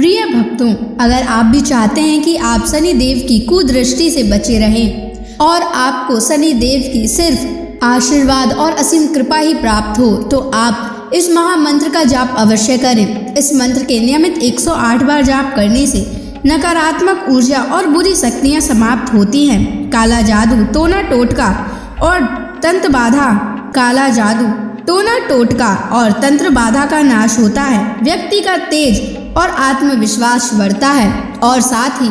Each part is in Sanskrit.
प्रिय भक्तों, अगर आप भी चाहते हैं कि आप शनि देव की कुदृष्टि से बचे रहें और आपको शनि देव की सिर्फ आशीर्वाद और असीम कृपा ही प्राप्त हो, तो आप इस महामंत्र का जाप अवश्य करें। इस मंत्र के नियमित 108 बार जाप करने से नकारात्मक ऊर्जा और बुरी शक्तियां समाप्त होती हैं। काला जादू, टोना टोटका और तंत्र बाधा, काला जादू, टोना टोटका और तंत्र बाधा का नाश होता है। व्यक्ति का तेज और आत्मविश्वास बढ़ता है और साथ ही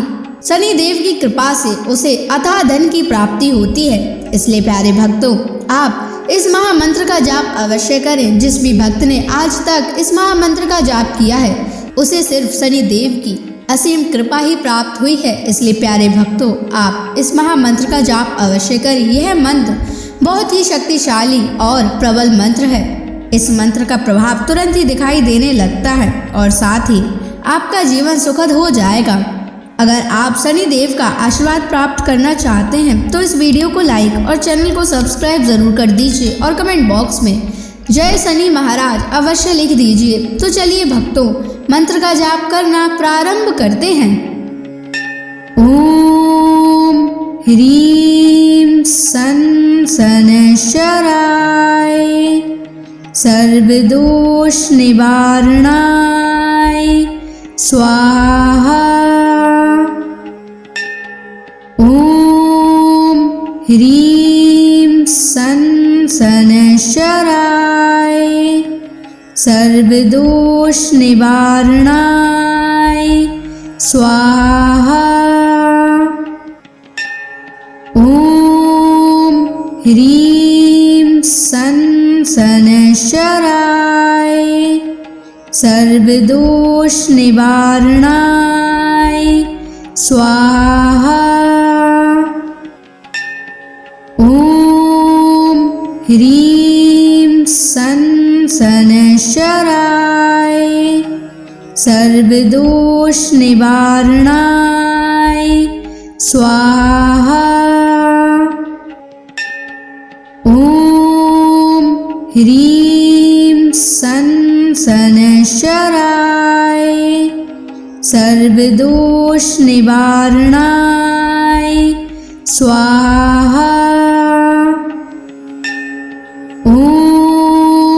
शनि देव की कृपा से उसे अथाह धन की प्राप्ति होती है। इसलिए प्यारे भक्तों, आप इस महामंत्र का जाप अवश्य करें। जिस भी भक्त ने आज तक इस महामंत्र का जाप किया है, उसे सिर्फ शनि देव की असीम कृपा ही प्राप्त हुई है। इसलिए प्यारे भक्तों, आप इस महामंत्र का जाप अवश्य करें। यह मंत्र बहुत ही शक्तिशाली और प्रबल मंत्र है। इस मंत्र का प्रभाव तुरंत ही दिखाई देने लगता है और साथ ही आपका जीवन सुखद हो जाएगा। अगर आप शनि देव का आशीर्वाद प्राप्त करना चाहते हैं तो इस वीडियो को लाइक और चैनल को सब्सक्राइब जरूर कर दीजिए और कमेंट बॉक्स में जय शनि महाराज अवश्य लिख दीजिए। तो चलिए भक्तों, मंत्र का जाप करना प्रारंभ करते हैं। ओम ह्रीं सन शनैश्चराय सर्वदोष निवारणाय स्वाहा। ओम ह्रीं सन शनैश्चराय सर्वदोष निवारणाय स्वाहा। ओम ह्रीं सन शनैश्चराय सर्वदोष निवारणाय स्वाहा। ओम ह्रीं सन शनैश्चराय सर्वदोष निवारणाय स्वाहा। ओम ह्रीं सन शनैश्चराय सर्वदोष निवारणाय स्वाहा। ओम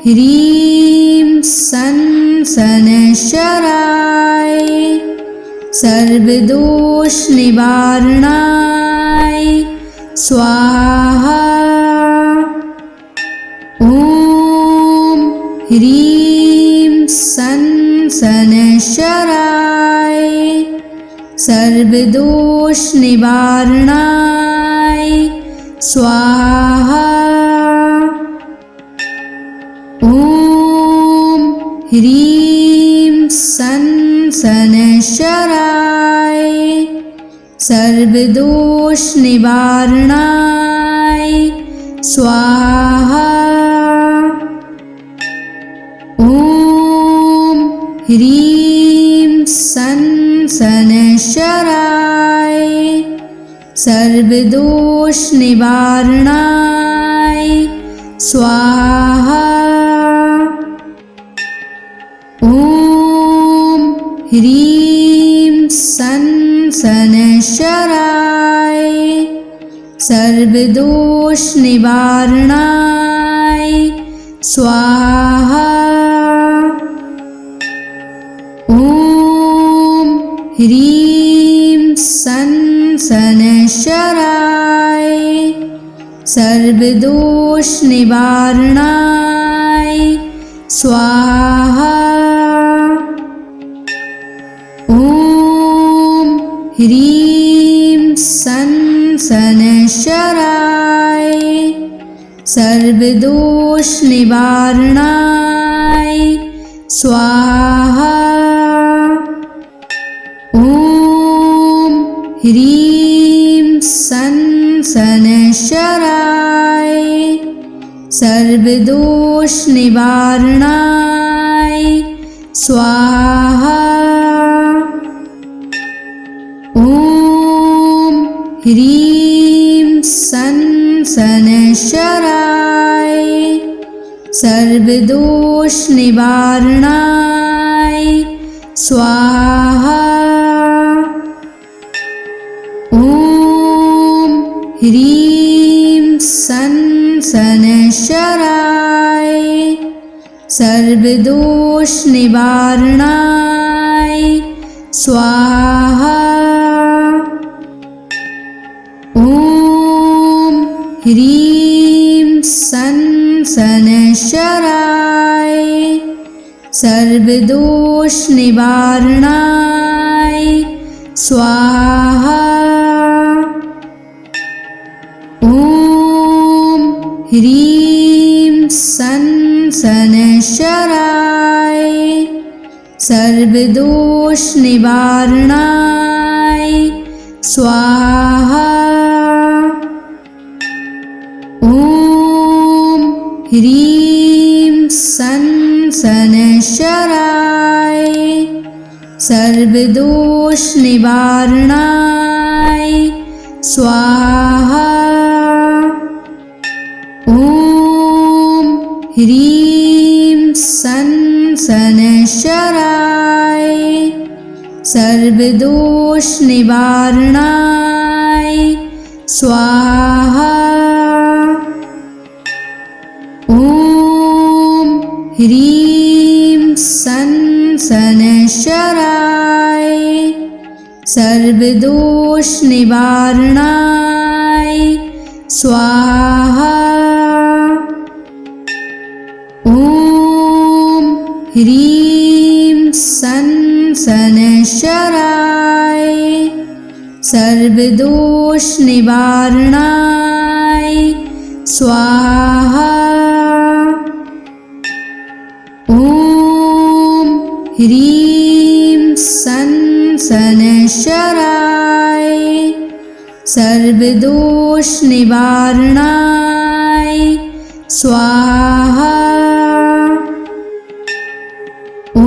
ह्रीं सन शनैश्चराय सर्वदोष निवारणाय स्वाहा। ओम ह्रीं सन शनैश्चराय सर्वदोष निवारणाय स्वाहा। ओम ह्रीं सन शनैश्चराय सर्वदोष निवारणाय स्वाहा। ओम ह्रीं सन शनैश्चराय सर्वदोष निवारणाय स्वाहा। ओम ह्रीं सन शनैश्चराय सर्वदोष निवारणाय स्वाहा। ओम ह्रीं सन शनैश्चराय सर्वदोष निवारणाय स्वाहा। ओम ह्रीं सन शनैश्चराय सर्वदोष निवारणाय स्वाहा। ओम ह्रीं सन शनैश्चराय सर्वदोष निवारणाय स्वाहा। ओम ह्रीं सन शनैश्चराय सर्वदोष निवारणाय स्वाहा। ॐ ह्रीं सन् शनैश्चराय सर्वदोषनिवारणाय स्वाहा। ॐ ह्रीं सन् शनैश्चराय सर्वदोषनिवारणाय स्वाहा। ॐ ह्रीं सन् शनैश्चराय सर्वदोषनिवारणाय स्वाहा। ॐ ह्रीं सन् शनैश्चराय सर्वदोषनिवारणाय स्वाहा। ॐ ह्रीं सन् शनैश्चराय सर्वदोषनिवारणाय स्वाहा। ॐ ह्रीं सन् शनैश्चराय सर्वदोषनिवारणाय स्वाहा। ॐ ह्रीं सन् शनैश्चराय सर्वदोषनिवारणाय स्वाहा। ॐ ह्रीं सन् शनैश्चराय सर्वदोषनिवारणाय स्वाहा। ॐ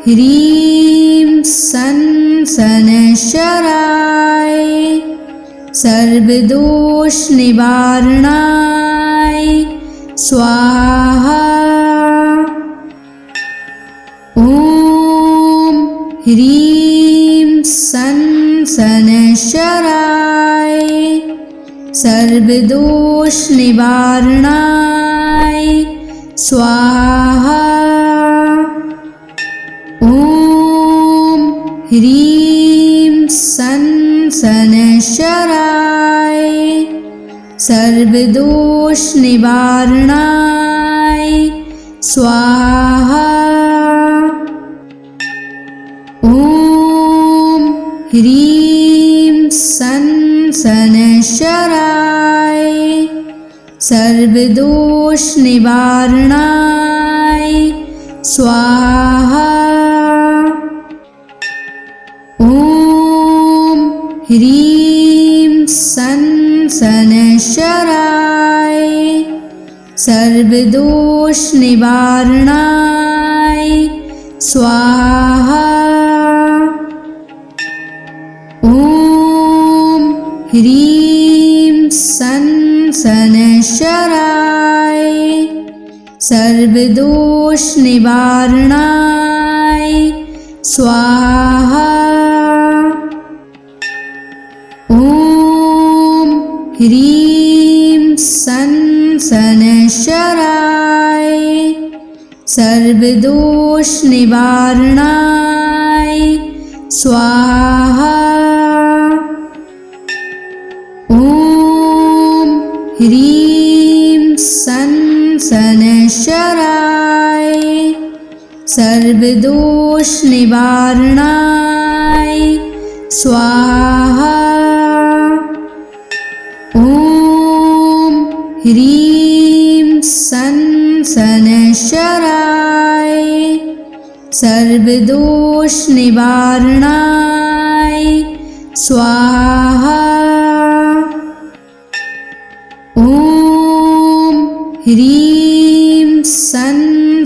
ह्रीं सन् शनैश्चराय सर्वदोषनिवारणाय स्वाहा। ॐ ह्रीं सन् शनैश्चराय सर्वदोषनिवारणाय स्वाहा। ॐ ह्रीं सन् शनैश्चराय सर्वदोषनिवारणाय स्वाहा। ॐ ह्रीं सन् शनैश्चराय सर्वदोषनिवारणाय स्वाहा। ॐ ह्रीं सन् शनैश्चराय सर्वदोषनिवारणाय स्वाहा। ॐ ह्रीं सन् शनैश्चराय सर्वदोषनिवारणाय स्वाहा। ॐ ह्रीं सन् शनैश्चराय सर्वदोषनिवारणाय स्वाहा। ॐ ह्रीं सन् शनैश्चराय सर्वदोषनिवारणाय स्वाहा। ॐ ह्रीं सन् शनैश्चराय सर्वदोषनिवारणाय स्वाहा। ॐ ह्रीं सन्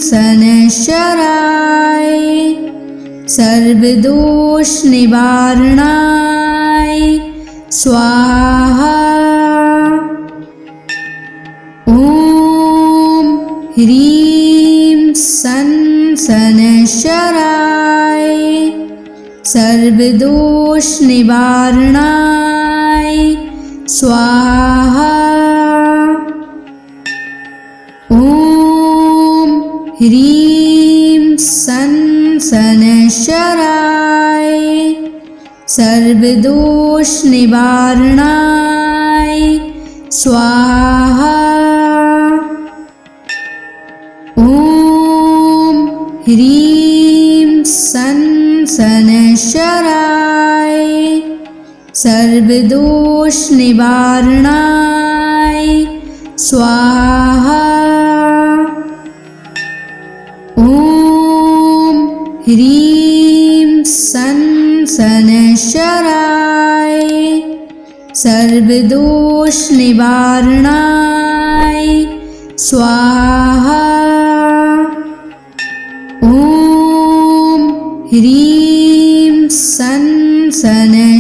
शनैश्चराय सर्वदोषनिवारणाय स्वाहा। ॐ ह्रीं सन् सनशराय सर्वदोष निवारणाय स्वाहा। ॐ ह्रीं सनशराय सर्वदोष निवारणाय स्वाहा। ॐ ह्रीं सनशराय सर्वदोष निवारणाय स्वाहा। ॐ ह्रीं सनशराय सर्वदोष निवारणाय स्वाहा। ॐ ह्रीं सनशराय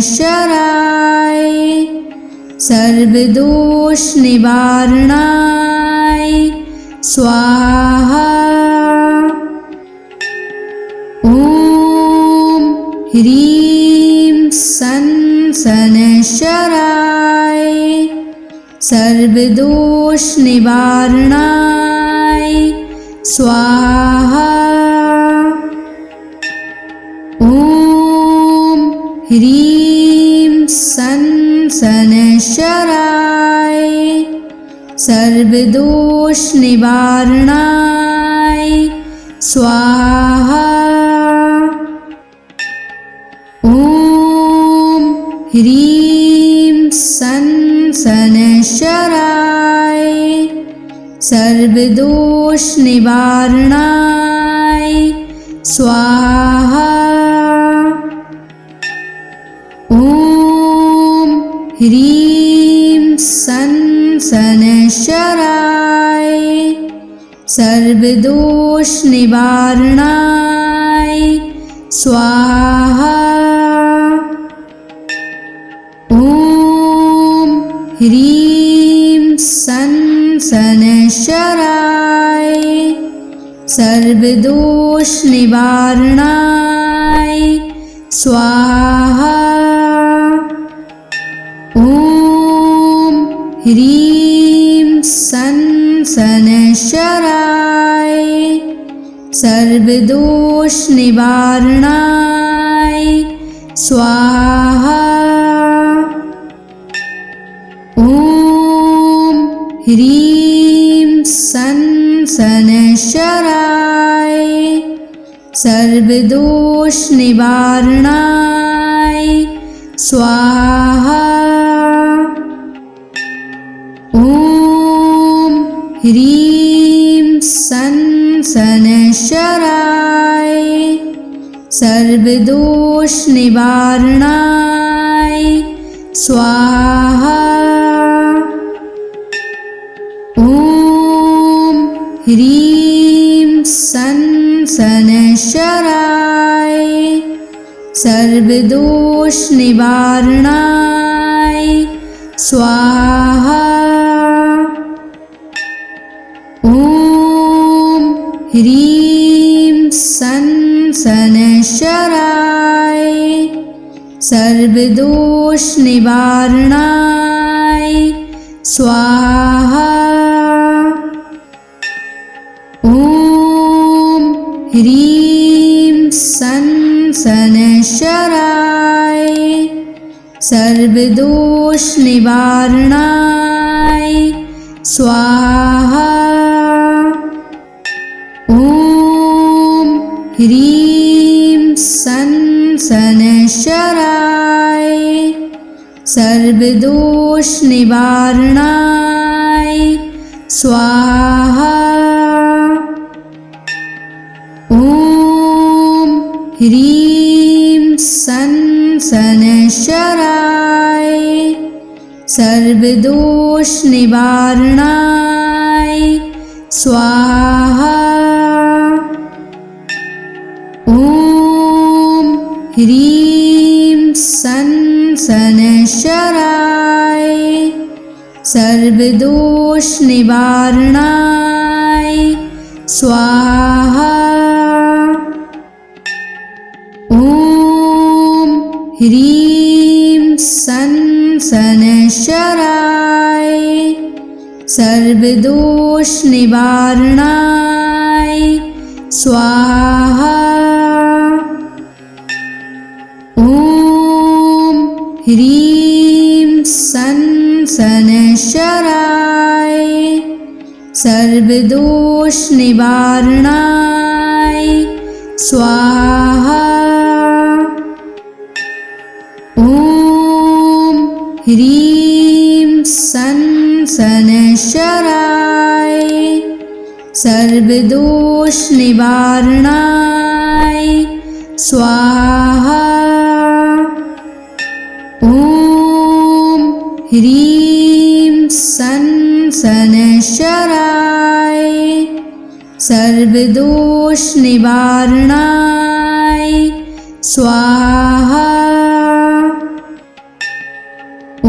सर्वदोष निवारणाय स्वाहा। ॐ ह्रीं सनशराय सर्वदोष निवारणाय स्वाहा। ॐ ह्रीं सनशराय सर्वदोष निवारणाय स्वाहा। ॐ ह्रीं सनशराय सर्वदोष निवारणाय स्वाहा। ॐ ह्रीं सनशराय सर्वदोष निवारणाय स्वाहा। ॐ ह्रीं सनशराय सर्वदोष निवारणाय स्वाहा। ॐ ह्रीं सनशराय सर्वदोष निवारणाय स्वाहा। ॐ ह्रीं सनशराय सर्वदोष निवारणाय स्वाहा। ॐ ह्रीं सनशराय सर्वदोष निवारणाय स्वाहा। ॐ ह्रीं सनशराय सर्वदोष निवारणाय स्वाहा। ॐ ह्रीं सनशराय सर्वदोष निवारणाय स्वाहा। ॐ ह्रीं सनशराय सर्वदोष निवारणाय स्वाहा। ॐ ह्रीं सनशराय सर्वदोष निवारणाय स्वाहा। ॐ ह्रीं सनशराय सर्वदोष निवारणाय स्वाहा। ॐ ह्रीं सनशराय सर्वदोष निवारणाय स्वाहा। ह्रीं सन शनैश्चराय सर्वदोष निवारणाय स्वाहा। ॐ ह्रीं सन शनैश्चराय सर्वदोष निवारणाय स्वाहा। ॐ ह्रीं सन शनैश्चराय सर्वदोष निवारणाय स्वाहा। ॐ ह्रीं सन शनैश्चराय सर्वदोष निवारणाय स्वाहा। ॐ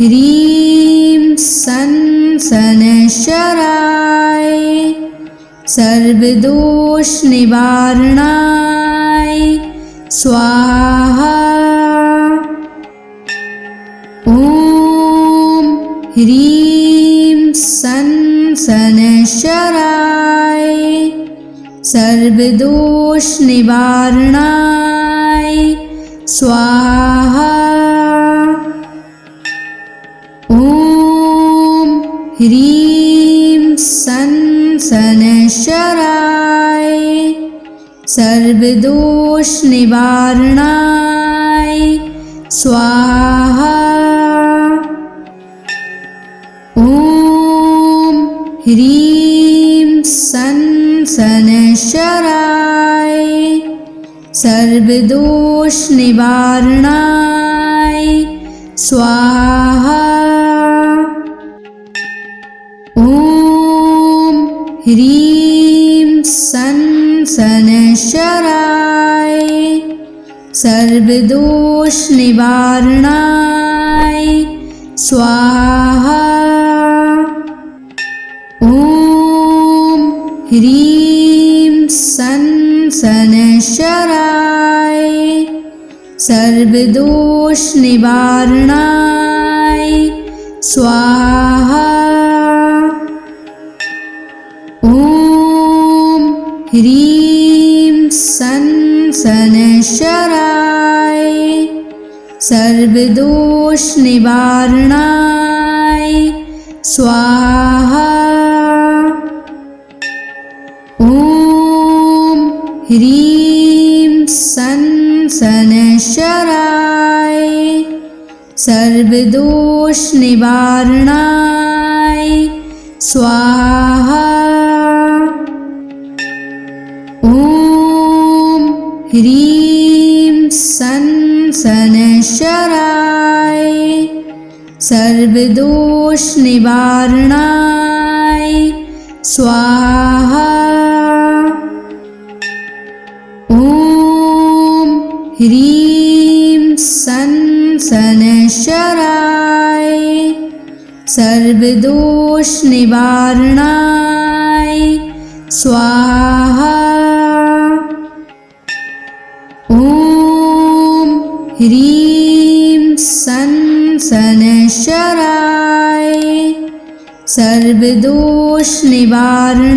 ह्रीं सन शनैश्चराय सर्वदोष निवारणाय स्वाहा। ॐ ह्रीं सन शनैश्चराय सर्वदोष निवारणाय स्वाहा। ॐ ह्रीं सन शनैश्चराय सर्वदोष निवारणाय स्वाहा। ॐ ह्रीं सन शनैश्चराय सर्वदोष निवारणाय स्वाहा। ॐ ह्रीं सन शनैश्चराय सर्वदोष निवारणाय स्वाहा। ॐ ह्रीं सन शनैश्चराय सर्वदोष निवारणाय स्वाहा। ॐ ह्रीं सन शनैश्चराय सर्वदोष निवारणाय स्वाहा। ॐ ह्रीं सन शनैश्चराय सर्वदोष निवारणाय स्वाहा। ॐ ह्रीं सन शनैश्चराय सर्वदोष निवारणाय स्वाहा। ॐ ह्रीं सन शनैश्चराय सर्वदोष निवारणाय स्वाहा। ॐ ह्रीं सन शनैश्चराय सर्वदोष निवारणाय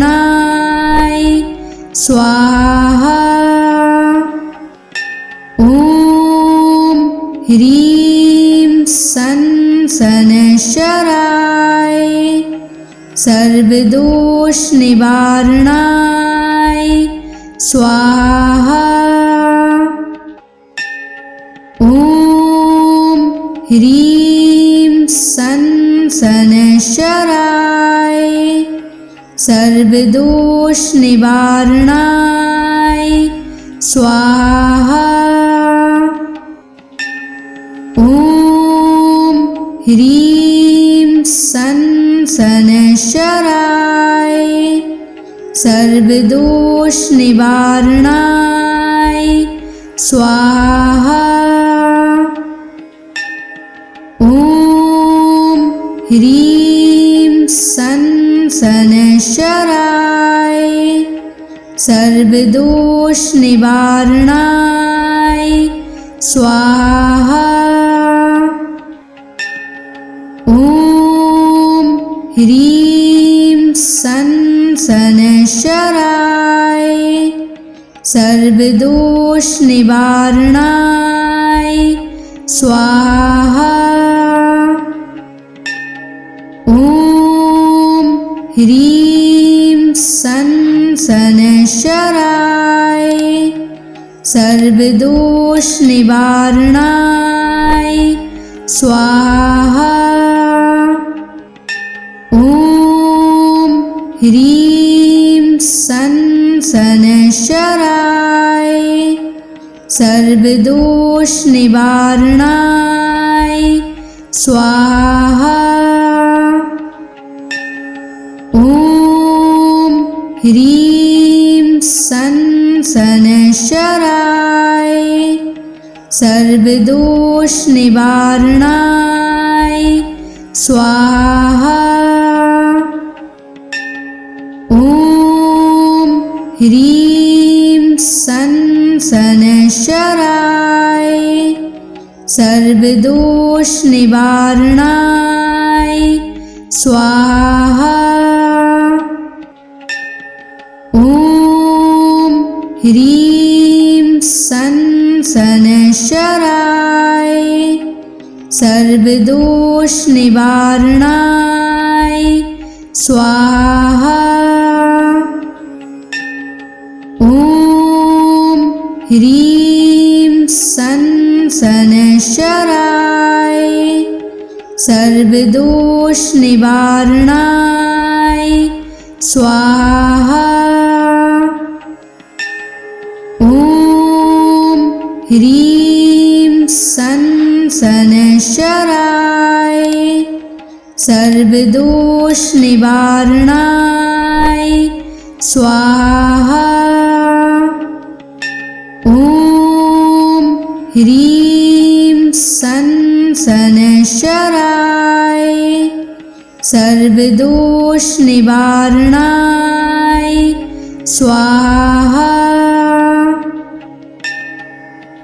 स्वाहा। ॐ ह्रीं सन शनैश्चराय सर्वदोष निवारणाय स्वाहा। ॐ ह्रीं सन शनैश्चराय सर्वदोष निवारणाय स्वाहा। ॐ ह्रीं सन शनैश्चराय सर्वदोष निवारणाय स्वाहा। ॐ ह्रीं सन शनैश्चराय सर्वदोष निवारणाय स्वाहा। ॐ ह्रीं सन् शनैश्चराय सर्वदोषनिवारणाय स्वाहा। ॐ ह्रीं सन् शनैश्चराय सर्वदोषनिवारणाय स्वाहा। ॐ ह्रीं सन् शनैश्चराय सर्वदोषनिवारणाय स्वाहा। ॐ ह्रीं सन् शनैश्चराय सर्वदोषनिवारणाय स्वाहा। ॐ ह्रीं सन् शनैश्चराय सर्वदोषनिवारणाय स्वाहा। ॐ ह्रीं सन् शनैश्चराय सर्वदोषनिवारणाय स्वाहा। ॐ ह्रीं सन् शनैश्चराय सर्वदोषनिवारणाय स्वाहा। ॐ ह्रीं सन् शनैश्चराय सर्वदोषनिवारणाय स्वाहा। ॐ ह्रीं सन् शनैश्चराय सर्वदोषनिवारणाय स्वाहा।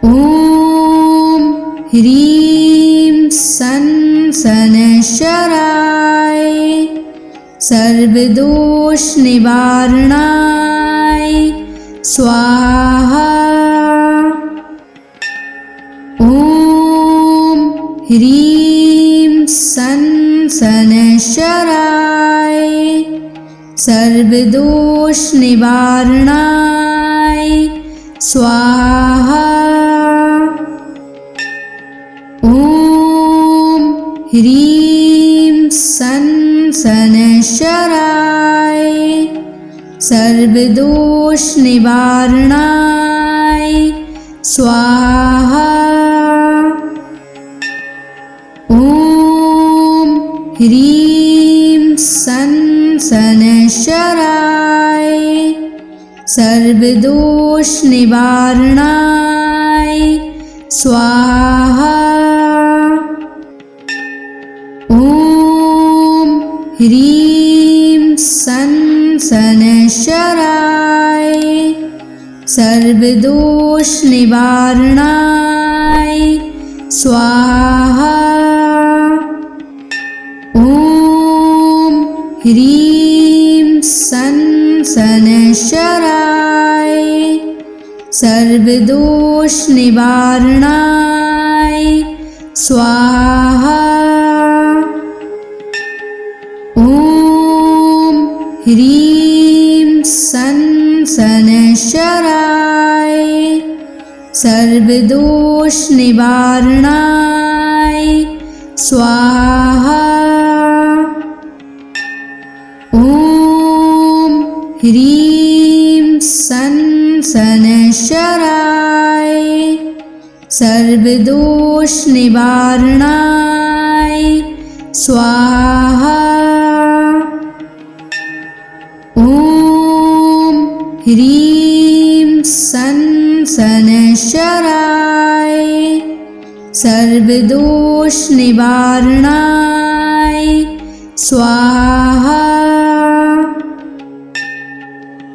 ॐ ह्रीं सन् शनैश्चराय सर्वदोषनिवारणाय स्वाहा। ॐ ह्रीं सन् शनैश्चराय सर्वदोषनिवारणाय स्वाहा। ॐ ह्रीं सन् शनैश्चराय सर्वदोषनिवारणाय स्वाहा। ॐ ह्रीं सन् शनैश्चराय सर्वदोषनिवारणाय स्वाहा। ॐ ह्रीं सन् शनैश्चराय सर्वदोषनिवारणाय स्वाहा। ॐ ह्रीं सन् शनैश्चराय सर्वदोषनिवारणाय स्वाहा। ॐ ह्रीं सन् शनैश्चराय सर्वदोषनिवारणाय स्वाहा। ॐ ह्रीं सन् शनैश्चराय सर्वदोषनिवारणाय स्वाहा। ॐ ह्रीं सन् शनैश्चराय सर्वदोषनिवारणाय स्वाहा।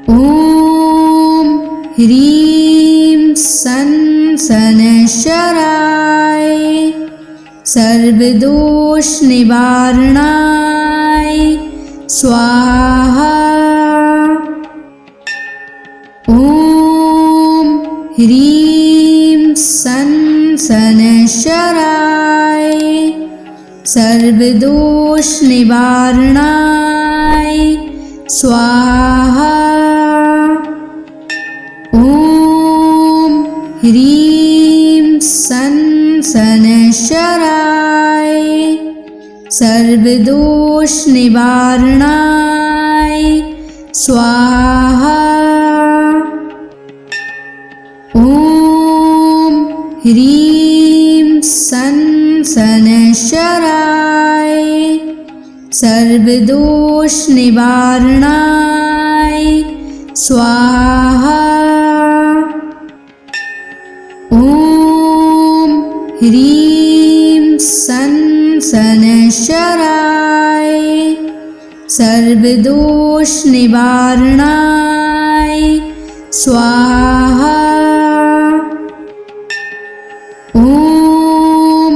ॐ ह्रीं सन् शनैश्चराय सर्वदोष निवारणाय स्वाहा। ॐ ह्रीं सं शनैश्चराय सर्वदोष निवारणाय स्वाहा। ॐ ह्रीं सं शनैश्चराय सर्वदोष निवारणाय स्वाहा। ॐ ह्रीं सं शनैश्चराय सर्वदोष निवारणाय स्वाहा। ॐ ह्रीं सं शनैश्चराय सर्वदोष निवारणाय स्वाहा। ॐ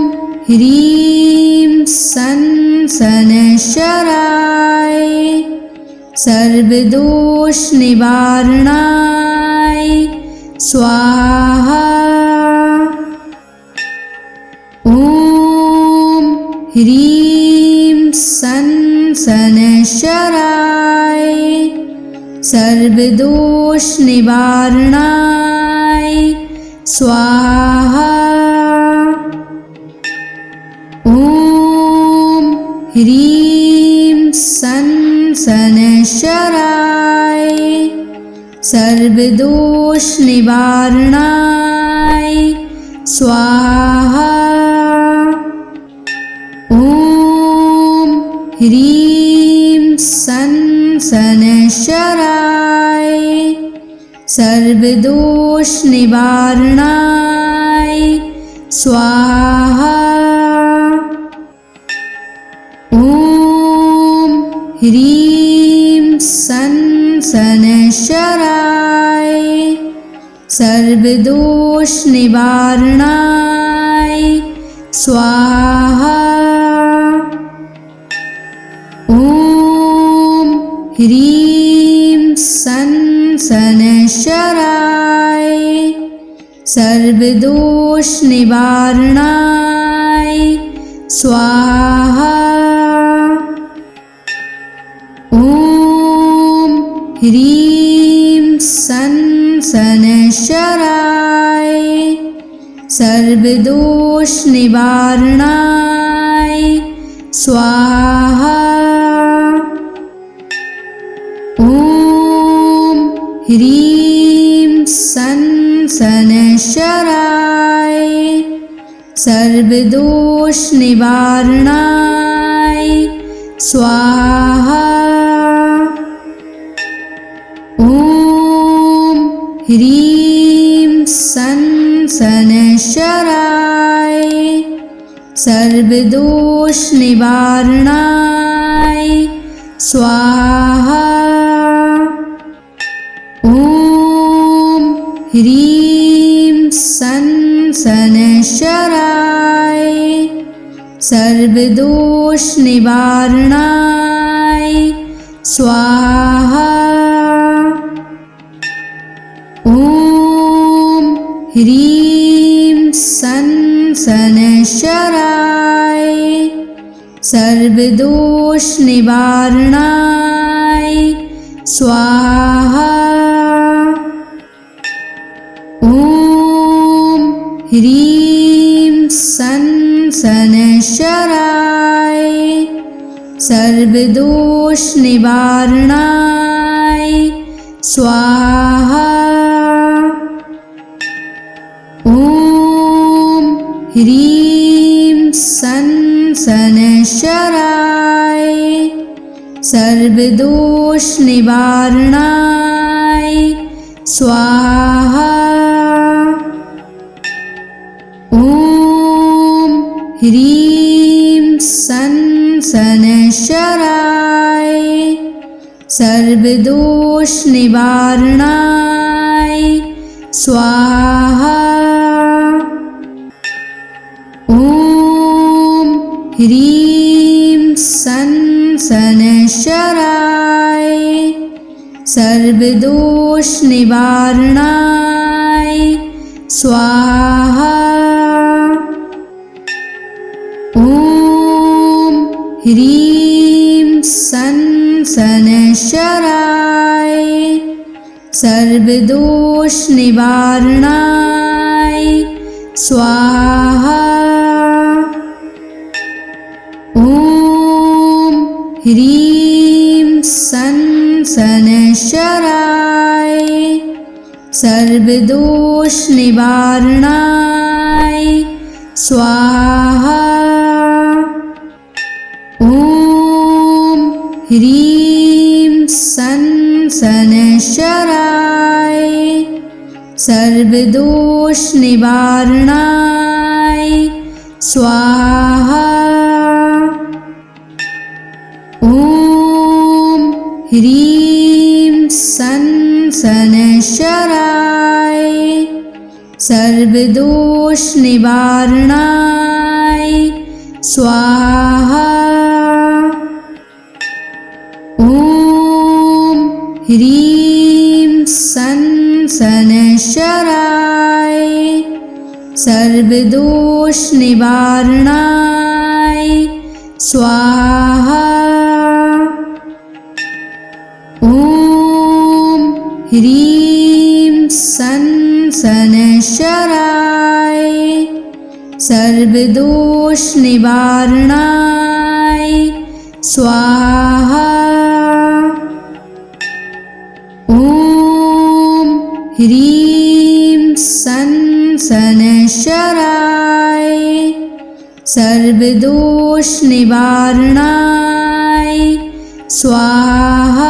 ह्रीं सं शनैश्चराय सर्वदोष निवारणाय स्वाहा। ॐ ह्रीं सं शनैश्चराय सर्वदोष निवारणाय स्वाहा। ॐ ह्रीं सं शनैश्चराय सर्वदोष निवारणाय स्वाहा। ॐ ह्रीं सं शनैश्चराय सर्वदोष निवारणाय स्वाहा। ॐ ह्रीं सं शनैश्चराय सर्वदोष निवारणाय स्वाहा। ॐ ह्रीं सं शनैश्चराय सर्वदोष निवारणाय स्वाहा। ॐ ह्रीं सं शनैश्चराय सर्वदोष निवारणाय स्वाहा। ॐ ह्रीं सं शनैश्चराय सर्वदोष निवारणाय स्वाहा। ॐ ह्रीं सं शनैश्चराय सर्वदोष निवारणाय स्वाहा। ॐ ह्रीं सं शनैश्चराय सर्वदोष निवारणाय स्वाहा। ॐ ह्रीं सं शनैश्चराय सर्वदोष निवारणाय स्वाहा। ॐ ह्रीं सं शनैश्चराय सर्वदोष निवारणाय स्वाहा। ॐ ह्रीं सं शनैश्चराय सर्वदोष निवारणाय स्वाहा। ॐ ह्रीं सं शनैश्चराय सर्वदोष निवारणाय स्वाहा। ॐ ह्रीं सन शनैश्चराय सर्वदोषनिवारणाय स्वाहा। ॐ ह्रीं सन शनैश्चराय सर्वदोषनिवारणाय स्वाहा। ॐ ह्रीं सन शनैश्चराय सर्वदोषनिवारणाय स्वाहा। ॐ ह्रीं सन शनैश्चराय सर्वदोषनिवारणाय स्वाहा। ॐ ह्रीं सन शनैश्चराय सर्वदोषनिवारणाय स्वाहा। ॐ ह्रीं सन शनैश्चराय सर्वदोषनिवारणाय स्वाहा। ॐ ह्रीं सन शनैश्चराय सर्वदोषनिवारणाय स्वाहा। ॐ ह्रीं सन शनैश्चराय सर्वदोषनिवारणाय स्वाहा।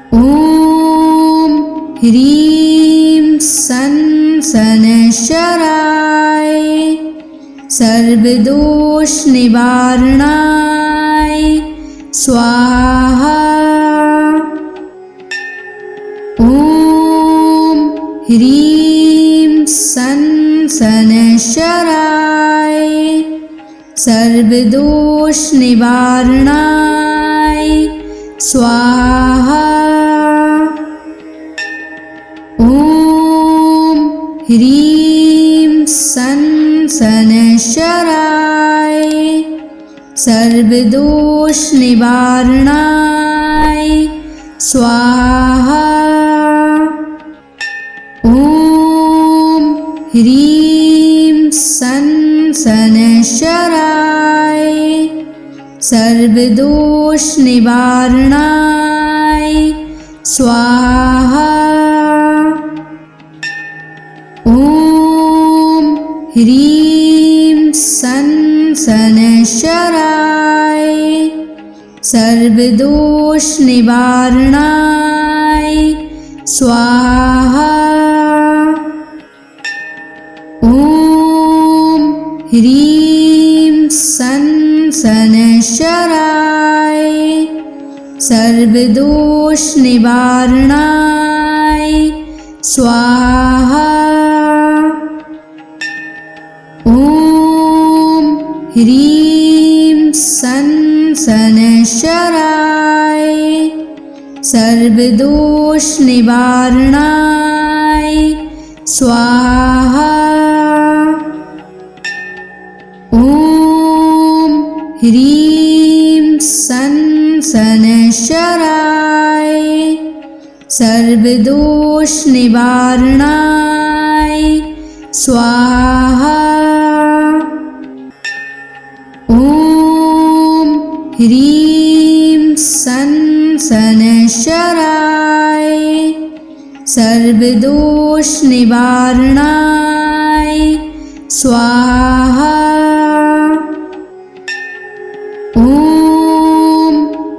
ॐ ह्रीं सन शनैश्चराय सर्वदोषनिवारणाय स्वाहा। ॐ ह्रीं सन शनैश्चराय सर्वदोषनिवारणाय स्वाहा। ॐ ह्रीं सन शनैश्चराय सर्वदोषनिवारणाय स्वाहा। ॐ ह्रीं सन शनैश्चराय सर्वदोषनिवारणाय स्वाहा। ॐ ह्रीं सन शनैश्चराय सर्वदोषनिवारणाय स्वाहा। ॐ ह्रीं सन शनैश्चराय सर्वदोषनिवारणाय स्वाहा। ॐ ह्रीं सन शनैश्चराय सर्वदोषनिवारणाय स्वाहा। ॐ ह्रीं सन शनैश्चराय सर्वदोषनिवारणाय स्वाहा। ॐ ह्रीं सन शनैश्चराय सर्वदोषनिवारणाय स्वाहा। ॐ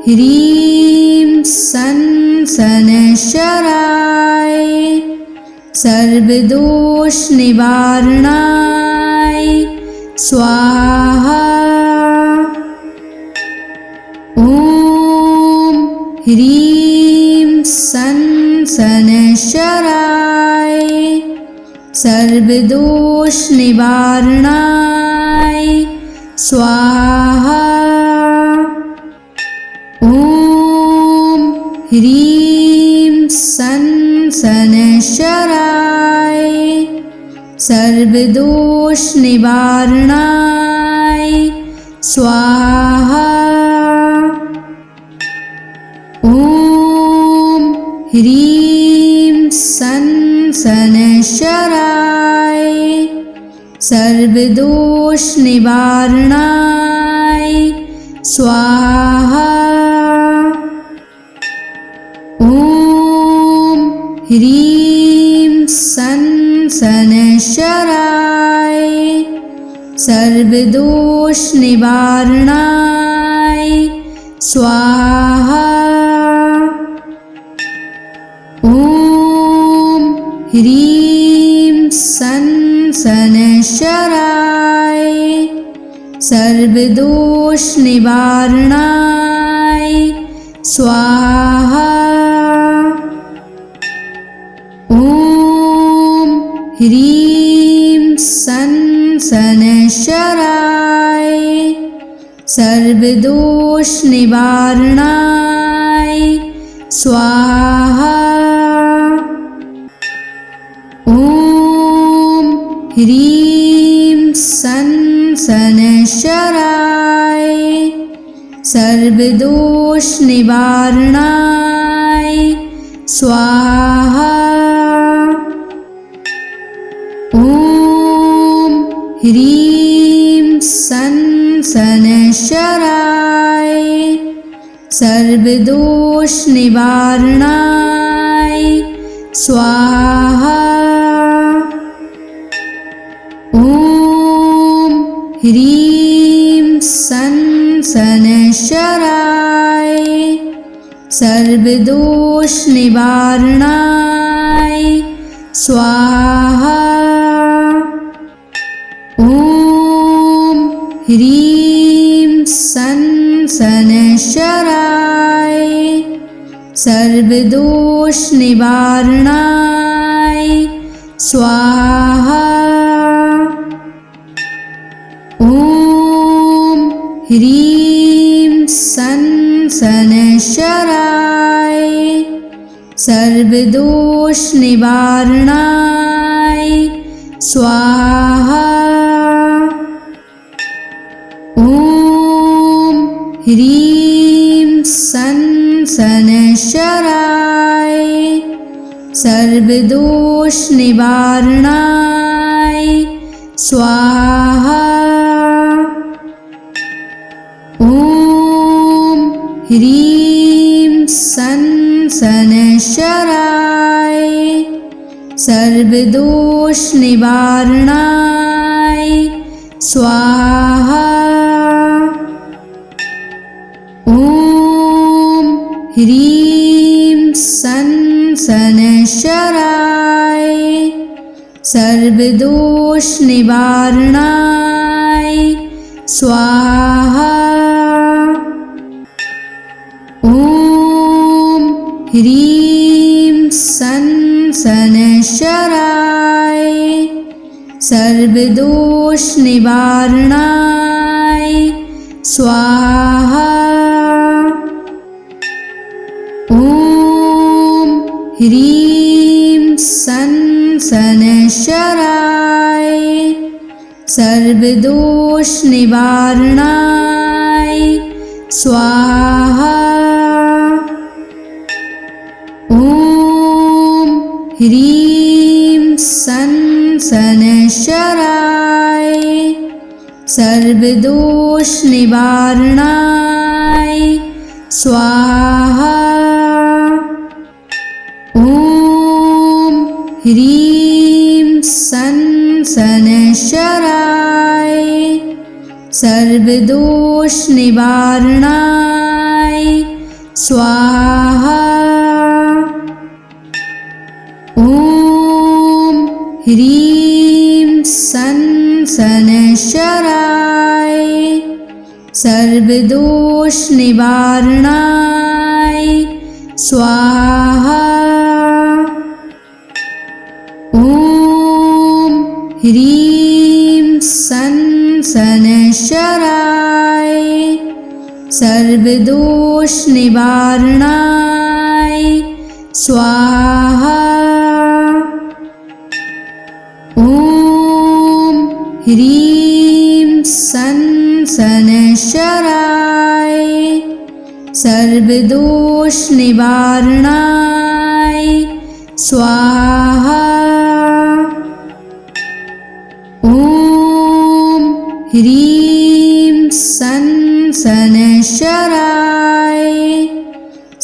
ह्रीं सन शनैश्चराय सर्वदोषनिवारणाय स्वाहा। ॐ ह्रीं सन शनैश्चराय सर्वदोषनिवारणाय स्वाहा। ॐ ह्रीं सं शनैश्चराय सर्वदोषनिवारणाय स्वाहा। ॐ ह्रीं सं शनैश्चराय सर्वदोषनिवारणाय स्वाहा। ॐ ह्रीं सं शनैश्चराय सर्वदोषनिवारणाय स्वाहा। ॐ ह्रीं सं शनैश्चराय सर्वदोषनिवारणाय स्वाहा। ॐ ह्रीं सं शनैश्चराय सर्वदोषनिवारणाय स्वाहा। ॐ ह्रीं सं शनैश्चराय सर्वदोषनिवारणाय स्वाहा। ॐ ह्रीं सं शनैश्चराय सर्वदोषनिवारणाय स्वाहा। ॐ ह्रीं सं शनैश्चराय सर्वदोषनिवारणाय स्वाहा। ॐ ह्रीं सं शनैश्चराय सर्वदोषनिवारणाय स्वाहा। ॐ ह्रीं सं शनैश्चराय सर्वदोषनिवारणाय स्वाहा। ॐ ह्रीं सं शनैश्चराय सर्वदोषनिवारणाय स्वाहा। ॐ ह्रीं सं शनैश्चराय सर्वदोषनिवारणाय स्वाहा। ॐ ह्रीं सं शनैश्चराय सर्वदोषनिवारणाय स्वाहा। ॐ ह्रीं सं शनैश्चराय सर्वदोषनिवारणाय स्वाहा। ॐ ह्रीं सं शनैश्चराय सर्वदोषनिवारणाय स्वाहा। ॐ ह्रीं सं शनैश्चराय सर्वदोषनिवारणाय स्वाहा। ॐ ह्रीं सं शनैश्चराय सर्वदोषनिवारणाय स्वाहा। ॐ ह्रीं सं शनैश्चराय सर्वदोषनिवारणाय स्वाहा। ॐ ह्रीं सं शनैश्चराय सर्वदोष निवारणाय स्वाहा। ॐ ह्रीं शनैश्चराय सर्वदोष निवारणाय स्वाहा। ॐ ह्रीं शनैश्चराय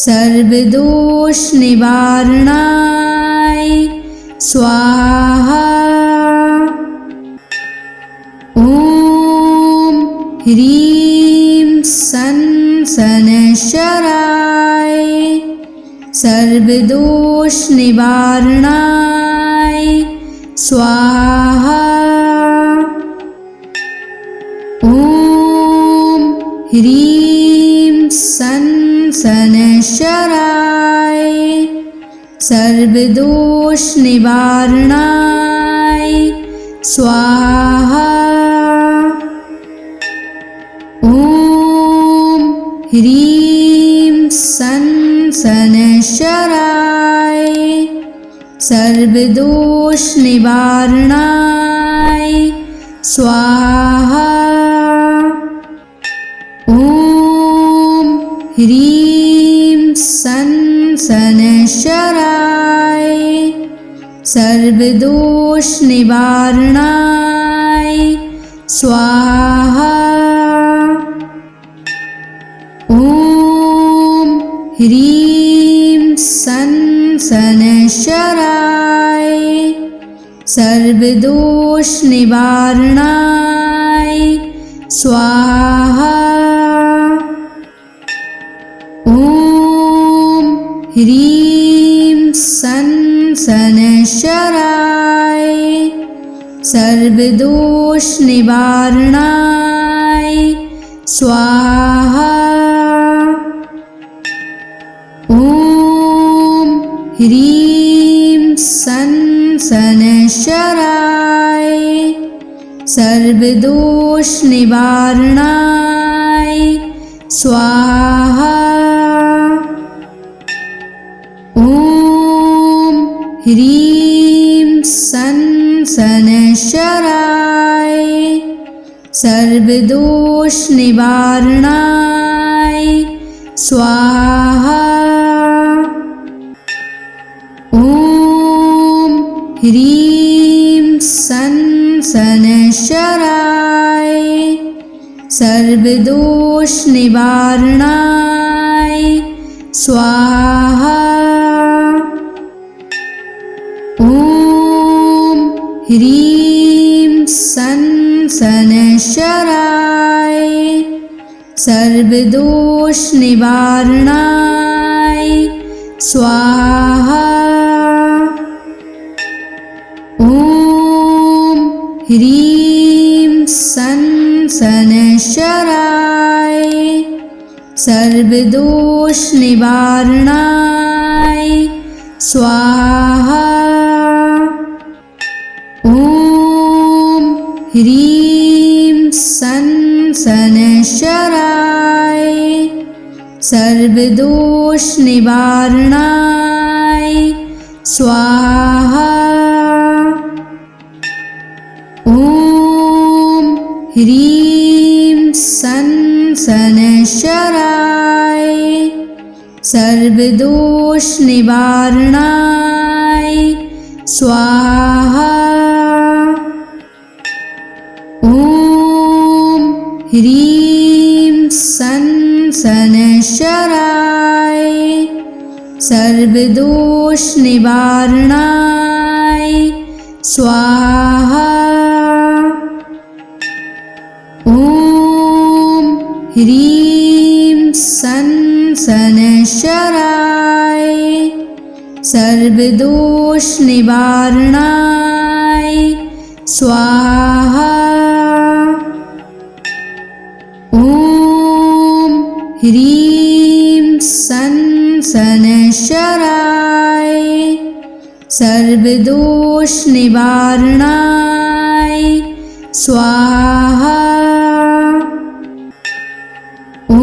सर्वदोष निवारणाय स्वाहा। ॐ ह्रीं शनैश्चराय सर्वदोष निवारणाय स्वाहा। ॐ ह्रीं शनैश्चराय सर्वदोष निवारणाय स्वाहा। ॐ ह्रीं शनैश्चराय सर्वदोष निवारणाय स्वाहा। ॐ ह्रीं शनैश्चराय सर्वदोष निवारणाय स्वाहा। ॐ ह्रीं शनैश्चराय सर्वदोष निवारणाय स्वाहा। ॐ ह्रीं शनैश्चराय सर्वदोष निवारणाय स्वाहा। ॐ ह्रीं शनैश्चराय सर्वदोष निवारणाय स्वाहा। ॐ ह्रीं शनैश्चराय सर्वदोष निवारणाय स्वाहा। ॐ ह्रीं शनैश्चराय सर्वदोष निवारणाय स्वाहा। ॐ ह्रीं शनैश्चराय सर्वदोष निवारणाय स्वाहा। ॐ ह्रीं शनैश्चराय सर्वदोष निवारणाय स्वाहा। ॐ ह्रीं शनैश्चराय सर्वदोष निवारणाय स्वाहा। ॐ ह्रीं शनैश्चराय सर्वदोष निवारणाय स्वाहा। ॐ ह्रीं शनैश्चराय सर्वदोष निवारणाय स्वाहा। ॐ ह्रीं शनैश्चराय सर्वदोष निवारणाय स्वाहा। ॐ ह्रीं शनैश्चराय सर्वदोष निवारणाय स्वाहा। ॐ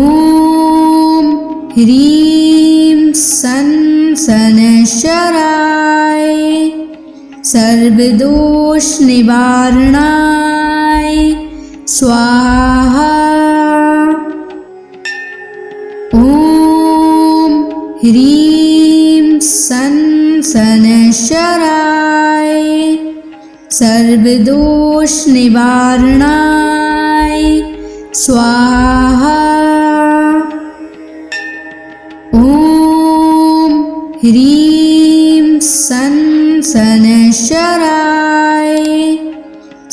ह्रीं सं शनैश्चराय सर्वदोषनिवारणाय स्वाहा। ॐ ह्रीं सं शनैश्चराय सर्वदोषनिवारणाय स्वाहा। ॐ ह्रीं सं शनैश्चराय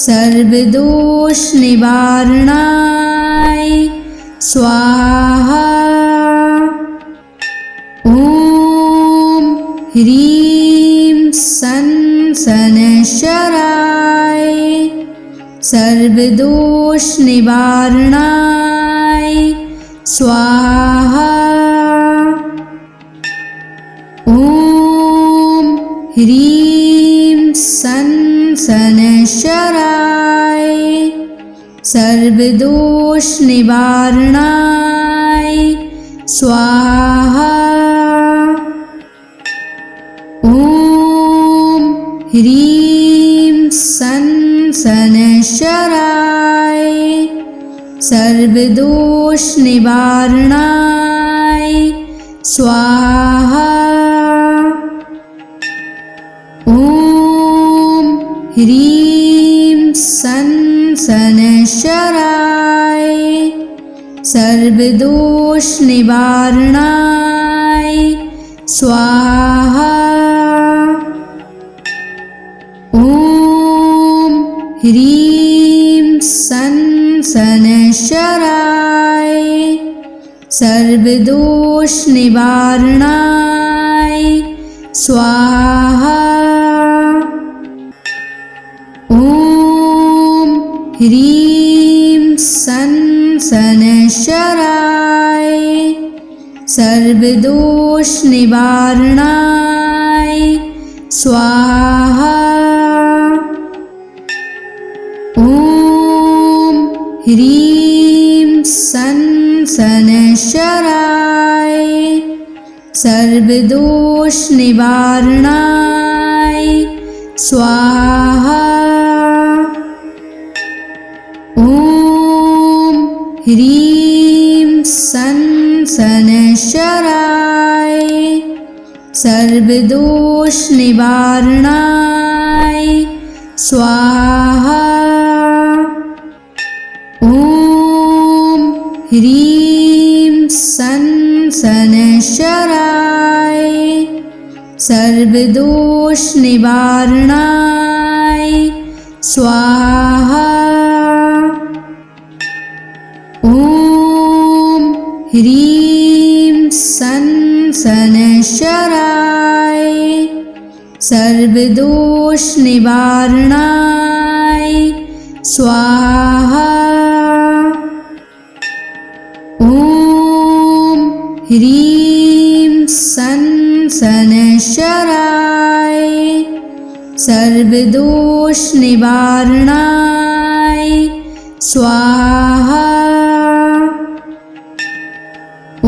सर्वदोषनिवारणाय स्वाहा। ॐ ह्रीं सं शनैश्चराय सर्वदोषनिवारणाय स्वाहा। ॐ ह्रीं सं शनैश्चराय सर्वदोषनिवारणाय स्वाहा। ॐ ह्रीं सं शनैश्चराय सर्वदोषनिवारणाय स्वाहा। ॐ ह्रीं सं शनैश्चराय सर्वदोषनिवारणाय स्वाहा। ॐ ह्रीं सं शनैश्चराय सर्वदोषनिवारणाय स्वाहा। ॐ ह्रीं सं शनैश्चराय सर्वदोषनिवारणाय स्वाहा। ॐ ह्रीं सं शनैश्चराय सर्वदोषनिवारणाय स्वाहा। ॐ ह्रीं सं शनैश्चराय सर्वदोषनिवारणाय स्वाहा। ॐ ह्रीं सं शनैश्चराय सर्वदोषनिवारणाय स्वाहा। ॐ ह्रीं सं शनैश्चराय सर्वदोषनिवारणाय स्वाहा। ॐ ह्रीं सं शनैश्चराय सर्वदोषनिवारणाय स्वाहा। ॐ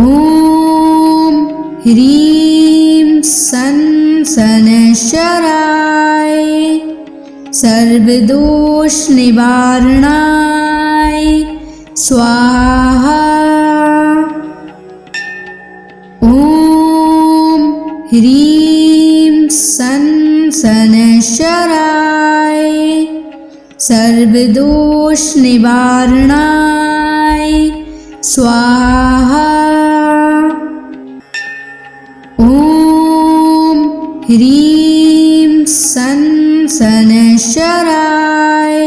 ह्रीं सं शनैश्चराय सर्वदोषनिवारणाय स्वाहा। ॐ ह्रीं सं शनैश्चराय सर्वदोषनिवारणाय स्वाहा। ॐ ह्रीं सं शनैश्चराय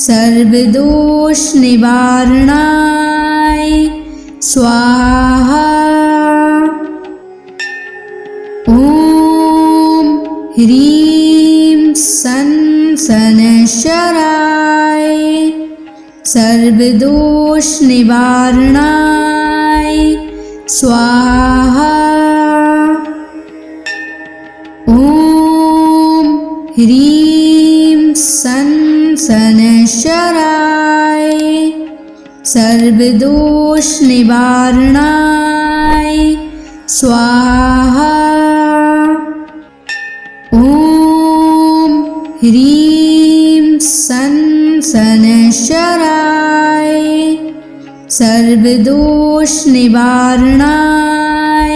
सर्वदोषनिवारणाय स्वाहा। ॐ ह्रीं सं शनैश्चराय सर्वदोषनिवारणाय स्वाहा। ॐ ह्रीं सं शनैश्चराय सर्वदोष निवारणाय स्वाहा। ॐ ह्रीं सं शनैश्चराय सर्वदोष निवारणाय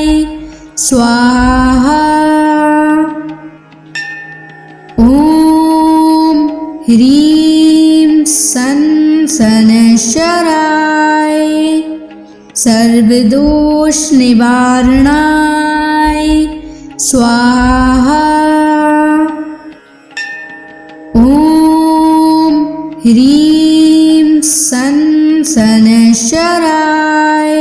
स्वाहा। ॐ ह्रीं सं शनैश्चराय सर्वदोष निवारणाय स्वाहा। ॐ ह्रीं सं शनैश्चराय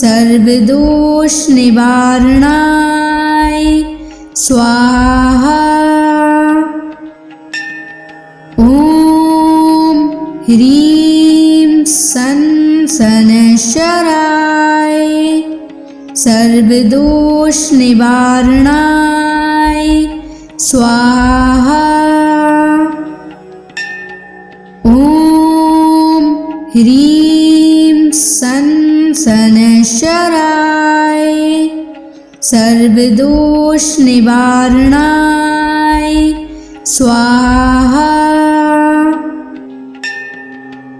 सर्वदोष निवारणाय स्वाहा। ॐ ह्रीं सं शनैश्चराय सर्वदोष निवारणाय स्वाहा। ॐ ह्रीं सं शनैश्चराय सर्वदोष निवारणाय स्वाहा।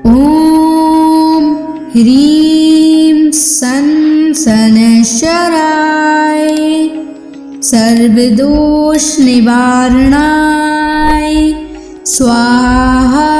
ॐ ह्रीं सं शनैश्चराय सर्वदोष निवारणाय स्वाहा।